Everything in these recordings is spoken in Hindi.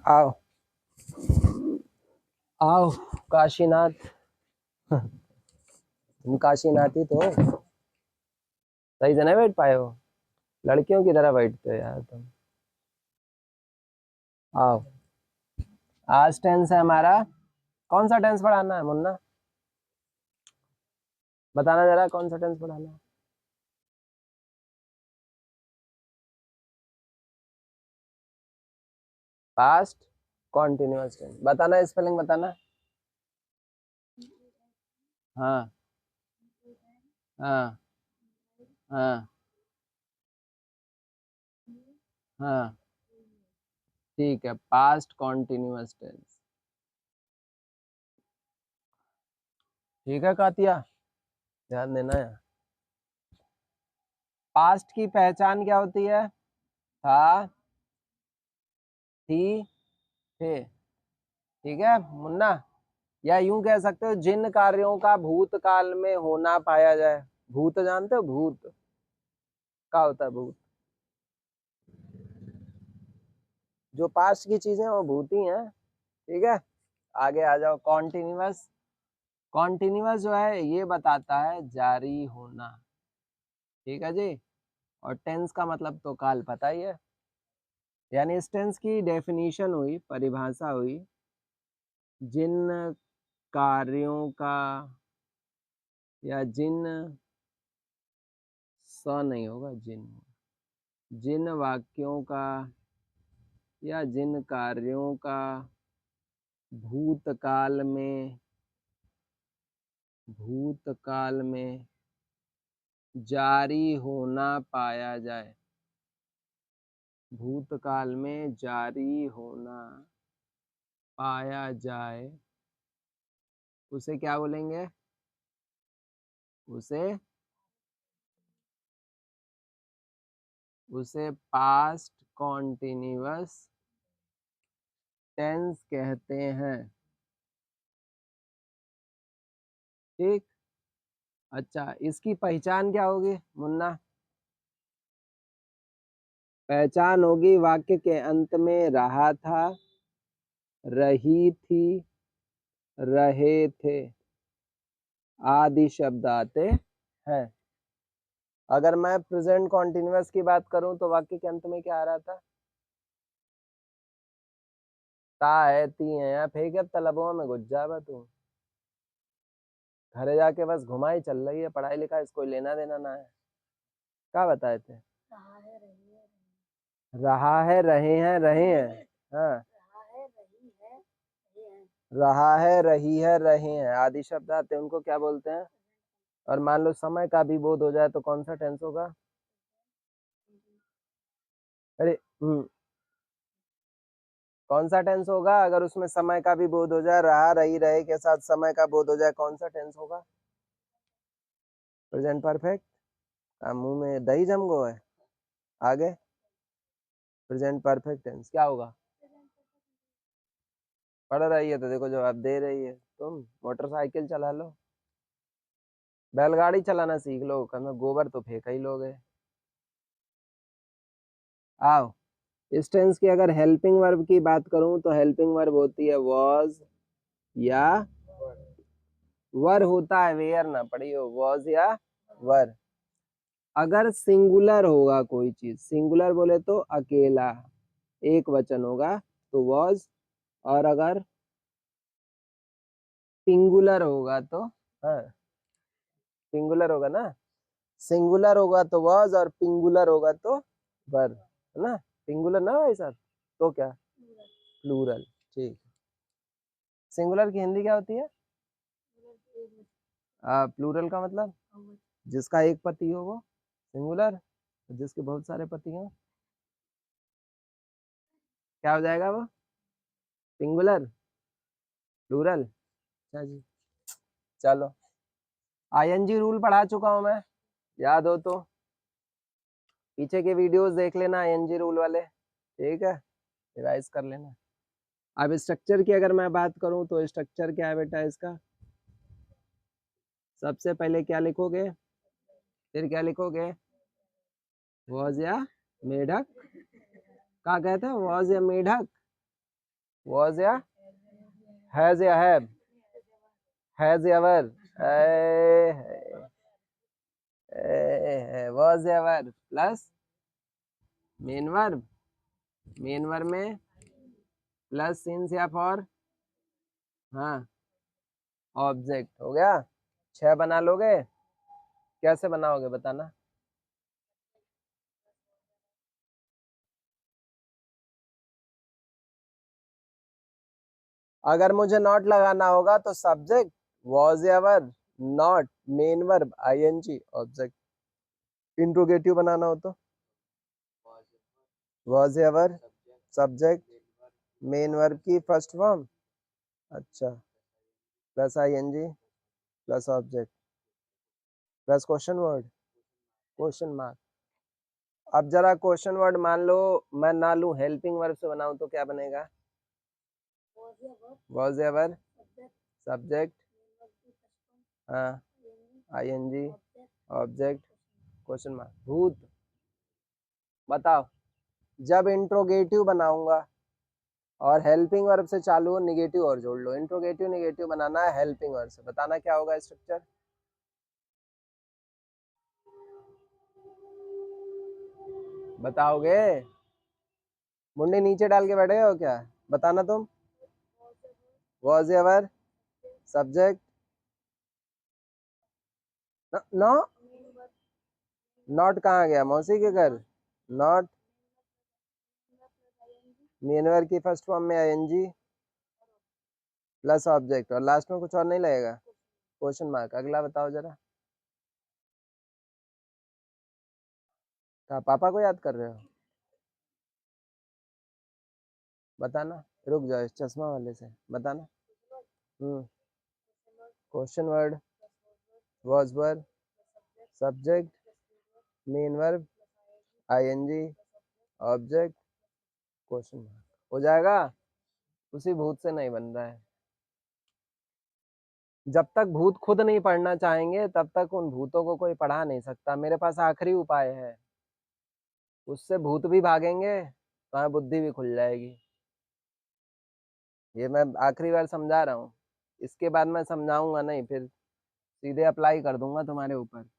आओ आओ काशीनाथ। तुम काशीनाथ ही तो हो। सही से नहीं बैठ पाए हो। लड़कियों की तरह बैठते हो यार तुम। आओ। आज टेंस है हमारा। कौन सा टेंस पढ़ाना है मुन्ना? बताना जरा कौन सा टेंस पढ़ाना है। पास्ट कॉन्टिन्यूअस टेंस बताना, स्पेलिंग बताना। हाँ हाँ हाँ हाँ। ठीक है, पास्ट कॉन्टिन्यूअस टेंस। ठीक है कातिया, ध्यान देना है। पास्ट की पहचान क्या होती है? था, थी, थे। ठीक है मुन्ना। या यूं कह सकते हो जिन कार्यों का भूतकाल में होना पाया जाए। भूत जानते हो? भूत क्या होता है? भूत जो पास्ट की चीजें वो भूत ही हैं। ठीक है, आगे आ जाओ। कॉन्टिन्यूअस। कॉन्टिन्यूअस जो है ये बताता है जारी होना। ठीक है जी। और टेंस का मतलब तो काल पता ही है। यानी इस टेंस की डेफिनेशन हुई, परिभाषा हुई, जिन कार्यों का या जिन, स नहीं होगा, जिन वाक्यों का या जिन कार्यों का भूतकाल में जारी होना पाया जाए। भूतकाल में जारी होना पाया जाए उसे क्या बोलेंगे? उसे उसे पास्ट कॉन्टिन्यूअस टेंस कहते हैं। ठीक। अच्छा, इसकी पहचान क्या होगी मुन्ना? पहचान होगी वाक्य के अंत में रहा था, रही थी, रहे थे आदि शब्द आते हैं। अगर मैं प्रेजेंट कॉन्टिन्यूअस की बात करूं तो वाक्य के अंत में क्या आ रहा था? ता है, ती है, या फेंक अब तलबों में घुस जा बा तू। घरे जाके बस घुमाई चल रही है, पढ़ाई लिखाई इसको लेना देना ना है। क्या बताए थे? रहा है, रहे हैं, रहे हैं। हाँ, रहा है, रही है, रहे हैं आदि शब्द आते हैं, उनको क्या बोलते हैं? और मान लो समय का भी बोध हो जाए तो कौन सा टेंस होगा? अरे कौन सा टेंस होगा अगर उसमें समय का भी बोध हो जाए? रहा रही रहे के साथ समय का बोध हो जाए, कौन सा टेंस होगा? Present perfect. मुंह में दही जम गो है। आगे प्रेजेंट परफेक्ट टेंस क्या होगा? पढ़ रही है तो देखो जवाब दे रही है। तुम मोटरसाइकिल चला लो, बैलगाड़ी चलाना सीख लो, कभी गोबर तो फेंक ही लोगे। आओ। इस टेंस की अगर हेल्पिंग वर्ब की बात करूं तो हेल्पिंग वर्ब होती है वॉज या वर होता है, वेयर ना पढ़ियो, वॉज या वर। अगर सिंगुलर होगा कोई चीज, सिंगुलर बोले तो अकेला, एक वचन होगा तो वॉज। और अगर सिंगुलर होगा तो, हाँ सिंगुलर होगा ना, सिंगुलर होगा तो वॉज और पिंगुलर होगा तो वर, है ना? सिंगुलर ना भाई साहब, तो क्या? प्लूरल। ठीक। सिंगुलर की हिंदी क्या होती है? प्लूरल का मतलब जिसका एक पति हो वो सिंगुलर, जिसके बहुत सारे पति हो क्या हो जाएगा वो? Singular, plural. अच्छा जी। चलो, आईएनजी रूल पढ़ा चुका हूं मैं, याद हो तो पीछे के वीडियोस देख लेना आईएनजी रूल वाले। ठीक है, रिवाइज कर लेना। अब स्ट्रक्चर की अगर मैं बात करूं तो स्ट्रक्चर क्या है बेटा इसका? सबसे पहले क्या लिखोगे, फिर क्या लिखोगे? वॉज या मेढक। क्या कहते हैं? वॉज या मेढक। was या has या have, has ever, was ever plus main verb, main verb में प्लस सिंस या फॉर, हाँ ऑब्जेक्ट हो गया। 6 बना लोगे? कैसे बनाओगे बताना। अगर मुझे नॉट लगाना होगा तो subject was ever, not main verb ING object. Interrogative बनाना हो तो was ever subject main verb की फर्स्ट फॉर्म, अच्छा plus ING plus object plus question word, question mark. अब जरा क्वेश्चन वर्ड मान लो मैं ना लूं, हेल्पिंग वर्ब से बनाऊं तो क्या बनेगा? वॉज एवर सब्जेक्ट, हाँ आईएनजी ऑब्जेक्ट क्वेश्चन मार्क। भूत, बताओ जब इंट्रोगेटिव बनाऊंगा और हेल्पिंग वर्ब से चालू हो, निगेटिव और जोड़ लो। इंट्रोगेटिव निगेटिव बनाना है हेल्पिंग वर्ब से, बताना क्या होगा स्ट्रक्चर। बताओगे? मुंडी नीचे डाल के बैठे हो क्या? बताना तुम। Was ever subject, no not कहाँ गया मौसी के घर? नॉट मेन वर्ब की फर्स्ट फॉर्म में आईएनजी प्लस ऑब्जेक्ट और लास्ट में कुछ और नहीं लगेगा, क्वेश्चन मार्क। अगला बताओ जरा। क्या पापा को याद कर रहे हो? बताना, रुक जाओ इस चश्मा वाले से बताना। Question word was verb subject main verb ING object question mark, हो जाएगा। उसी भूत से नहीं बन रहा है। जब तक भूत खुद नहीं पढ़ना चाहेंगे तब तक उन भूतों को कोई पढ़ा नहीं सकता। मेरे पास आखिरी उपाय है, उससे भूत भी भागेंगे तो बुद्धि भी खुल जाएगी। ये मैं आखिरी बार समझा रहा हूँ, इसके बाद मैं समझाऊंगा नहीं, फिर सीधे अप्लाई कर दूंगा तुम्हारे ऊपर।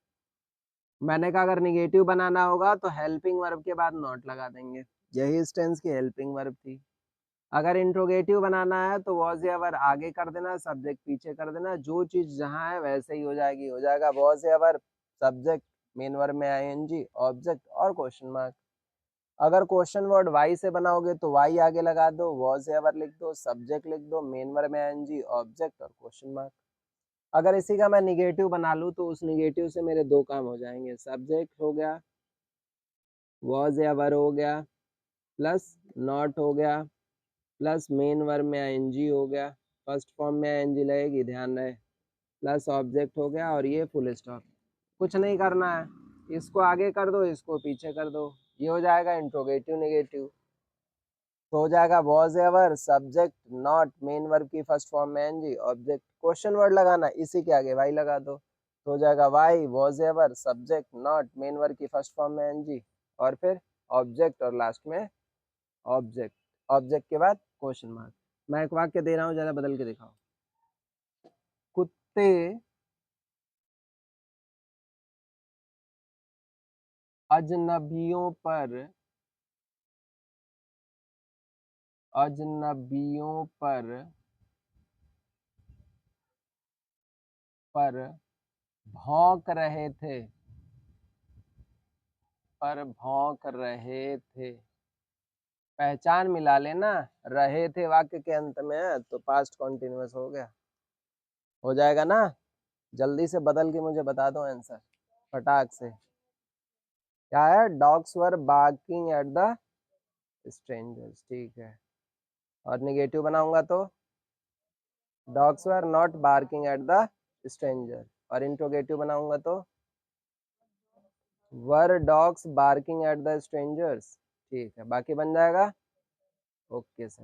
मैंने कहा अगर निगेटिव बनाना होगा तो हेल्पिंग वर्ब के बाद नॉट लगा देंगे, यही इस टेंस की हेल्पिंग वर्ब थी। अगर इंट्रोगेटिव बनाना है तो वॉज एवर आगे कर देना, सब्जेक्ट पीछे कर देना, जो चीज जहाँ है वैसे ही हो जाएगी। हो जाएगा was ever subject main verb में आईएनजी ऑब्जेक्ट और क्वेश्चन मार्क। अगर क्वेश्चन वर्ड वाई से बनाओगे तो वाई आगे लगा दो, वॉज एवर लिख दो, सब्जेक्ट लिख दो, मेन वर्ब में आईएनजी ऑब्जेक्ट और क्वेश्चन मार्क। अगर इसी का मैं निगेटिव बना लूँ तो उस निगेटिव से मेरे दो काम हो जाएंगे, सब्जेक्ट हो गया, वॉज एवर हो गया, प्लस नॉट हो गया, प्लस मेन वर्ब में आईएनजी हो गया, फर्स्ट फॉर्म में आईएनजी लगेगी ध्यान रहे, प्लस ऑब्जेक्ट हो गया और ये फुल स्टॉप। कुछ नहीं करना है, इसको आगे कर दो, इसको पीछे कर दो, ये हो जाएगा इंट्रोगेटिव निगेटिव। तो हो जाएगा was ever subject not main verb की फर्स्ट फॉर्म में एनजी ऑब्जेक्ट, क्वेश्चन वर्ड लगाना इसी के आगे वाई लगा दो, तो हो जाएगा why was ever subject not main verb की फर्स्ट फॉर्म में एनजी और फिर ऑब्जेक्ट और लास्ट में ऑब्जेक्ट, ऑब्जेक्ट के बाद क्वेश्चन मार्क। मैं एक वाक्य दे रहा हूँ, जरा बदल के दिखाओ। कुत्ते अजनबियों पर भौंक रहे थे, पहचान मिला लेना, रहे थे वाक्य के अंत में है तो पास्ट कॉन्टिन्यूअस हो गया। हो जाएगा ना? जल्दी से बदल के मुझे बता दो आंसर फटाक से। क्या है? Dogs were barking at the strangers, ठीक है। और निगेटिव बनाऊंगा तो dogs were not barking at the stranger, और इंट्रोगेटिव बनाऊंगा तो were dogs barking at the strangers, ठीक है। बाकी बन जाएगा, ओके सर।